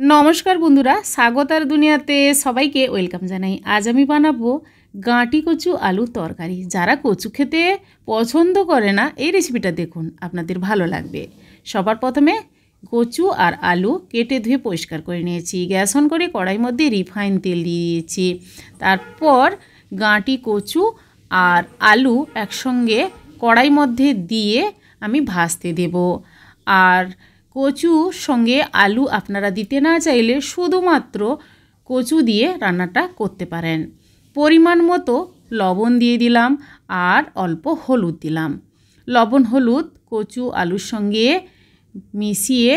নমস্কার বন্ধুরা, স্বাগতার দুনিয়াতে সবাইকে ওয়েলকাম জানাই। আজ আমি বানাবো গাঁটি কচু আলুর তরকারি। যারা কচু খেতে পছন্দ করে না, এই রেসিপিটা দেখুন, আপনাদের ভালো লাগবে। সবার প্রথমে কচু আর আলু কেটে ধুয়ে পরিষ্কার করে নিয়েছি। গ্যাস অন করে কড়াইয়ের মধ্যে রিফাইন তেল দিয়ে দিয়েছি। তারপর গাঁটি কচু আর আলু একসঙ্গে কড়াইয়ের মধ্যে দিয়ে আমি ভাজতে দেব। আর কচুর সঙ্গে আলু আপনারা দিতে না চাইলে শুধুমাত্র কচু দিয়ে রান্নাটা করতে পারেন। পরিমাণ মতো লবণ দিয়ে দিলাম আর অল্প হলুদ দিলাম। লবণ হলুদ কচু আলুর সঙ্গে মিশিয়ে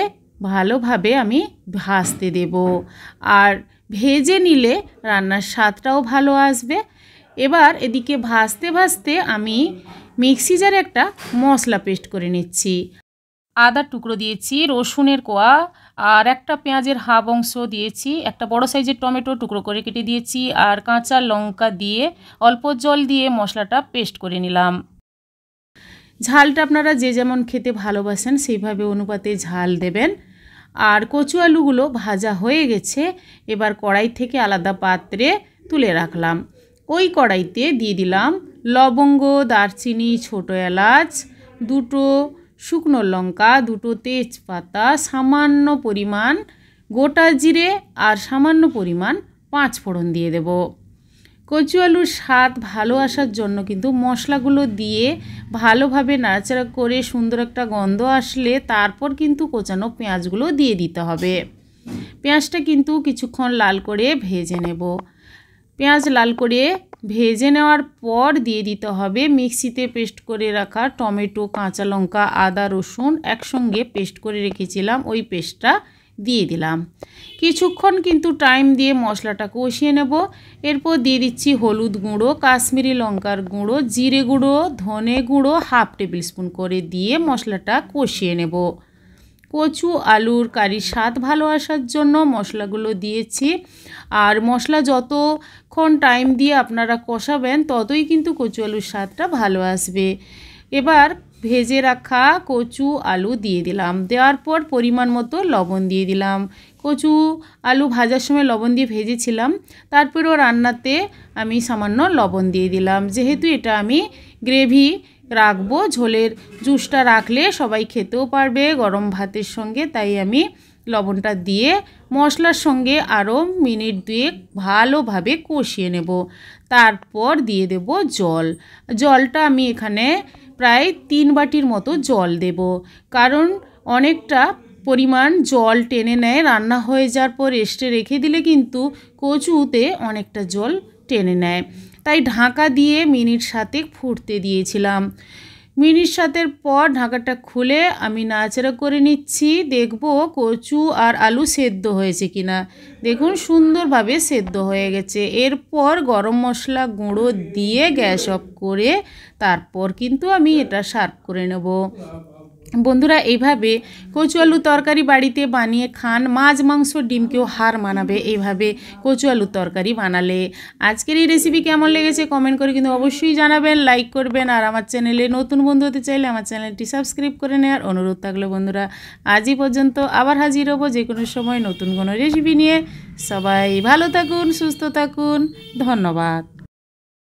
ভালোভাবে আমি ভাজতে দেব। আর ভেজে নিলে রান্নার স্বাদটাও ভালো আসবে। এবার এদিকে ভাজতে ভাজতে আমি মিক্সি জারে একটা মশলা পেস্ট করে নিচ্ছি। আদার টুকরো দিয়েছি, রসুনের কোয়া আর একটা পেঁয়াজের হাফ অংশ দিয়েছি, একটা বড় সাইজের টমেটো টুকরো করে কেটে দিয়েছি আর কাঁচা লঙ্কা দিয়ে অল্প জল দিয়ে মশলাটা পেস্ট করে নিলাম। ঝালটা আপনারা যে যেমন খেতে ভালোবাসেন সেইভাবে অনুপাতে ঝাল দেবেন। আর কচু আলুগুলো ভাজা হয়ে গেছে, এবার কড়াই থেকে আলাদা পাত্রে তুলে রাখলাম। ওই কড়াইতে দিয়ে দিলাম লবঙ্গ, দারচিনি, ছোটো এলাচ, দুটো শুকনো লঙ্কা, দুটো তেজপাতা, সামান্য পরিমাণ গোটা জিরে আর সামান্য পরিমাণ পাঁচফোড়ন দিয়ে দেব। কচু আলুর স্বাদ ভালো আসার জন্য কিন্তু মশলাগুলো দিয়ে ভালোভাবে নাড়াচাড়া করে সুন্দর একটা গন্ধ আসলে তারপর কিন্তু কোচানো পেঁয়াজগুলো দিয়ে দিতে হবে। পেঁয়াজটা কিন্তু কিছুক্ষণ লাল করে ভেজে নেব। পেঁয়াজ লাল করে ভেজে নেওয়ার পর দিয়ে দিতে হবে মিক্সিতে পেস্ট করে রাখা টমেটো, কাঁচা লঙ্কা, আদা, রসুন একসঙ্গে পেস্ট করে রেখেছিলাম, ওই পেস্টটা দিয়ে দিলাম। কিছুক্ষণ কিন্তু টাইম দিয়ে মশলাটা কষিয়ে নেব। এরপর দিয়ে দিচ্ছি হলুদ গুঁড়ো, কাশ্মীরি লঙ্কার গুঁড়ো, জিরে গুঁড়ো, ধনে গুঁড়ো হাফ টেবিল স্পুন করে দিয়ে মশলাটা কষিয়ে নেব। কচু আলুর কারির স্বাদ ভালো আসার জন্য মশলাগুলো দিয়েছি। আর মশলা যতক্ষণ টাইম দিয়ে আপনারা কষাবেন ততই কিন্তু কচু আলুর স্বাদটা ভালো আসবে। এবার ভেজে রাখা কচু আলু দিয়ে দিলাম। দেওয়ার পর পরিমাণ মতো লবণ দিয়ে দিলাম। কচু আলু ভাজার সময় লবণ দিয়ে ভেজেছিলাম, তারপরেও রান্নাতে আমি সামান্য লবণ দিয়ে দিলাম। যেহেতু এটা আমি গ্রেভি রাখবো, ঝোলের জুসটা রাখলে সবাই খেতেও পারবে গরম ভাতের সঙ্গে, তাই আমি লবণটা দিয়ে মশলার সঙ্গে আরও মিনিট দুয়েক ভালোভাবে কষিয়ে নেব। তারপর দিয়ে দেব জল। জলটা আমি এখানে প্রায় 3 বাটির মতো জল দেব, কারণ অনেকটা পরিমাণ জল টেনে নেয়। রান্না হয়ে যাওয়ার পর রেস্টে রেখে দিলে কিন্তু কচুতে অনেকটা জল টেনে নেয়, তাই ঢাকা দিয়ে মিনিট 7 ফুটতে দিয়েছিলাম। মিনিট 7 পর ঢাকাটা খুলে আমি নাড়াচাড়া করে নিচ্ছি, দেখব কচু আর আলু সেদ্ধ হয়েছে কিনা। দেখুন সুন্দরভাবে সেদ্ধ হয়ে গেছে। এরপর গরম মশলা গুঁড়ো দিয়ে গ্যাস অফ করে তারপর কিন্তু আমি এটা সার্ভ করে নেব। বন্ধুরা, এইভাবে কচু আলু তরকারি বাড়িতে বানিয়ে খান, মাছ মাংস ডিমকেও হার মানাবে এইভাবে কচু আলুর তরকারি বানালে। আজকের এই রেসিপি কেমন লেগেছে কমেন্ট করে কিন্তু অবশ্যই জানাবেন, লাইক করবেন। আর আমার চ্যানেলে নতুন বন্ধু হতে চাইলে আমার চ্যানেলটি সাবস্ক্রাইব করে নেওয়ার অনুরোধ থাকলো। বন্ধুরা, আজই পর্যন্ত, আবার হাজির হব যে কোনো সময় নতুন কোনো রেসিপি নিয়ে। সবাই ভালো থাকুন, সুস্থ থাকুন, ধন্যবাদ।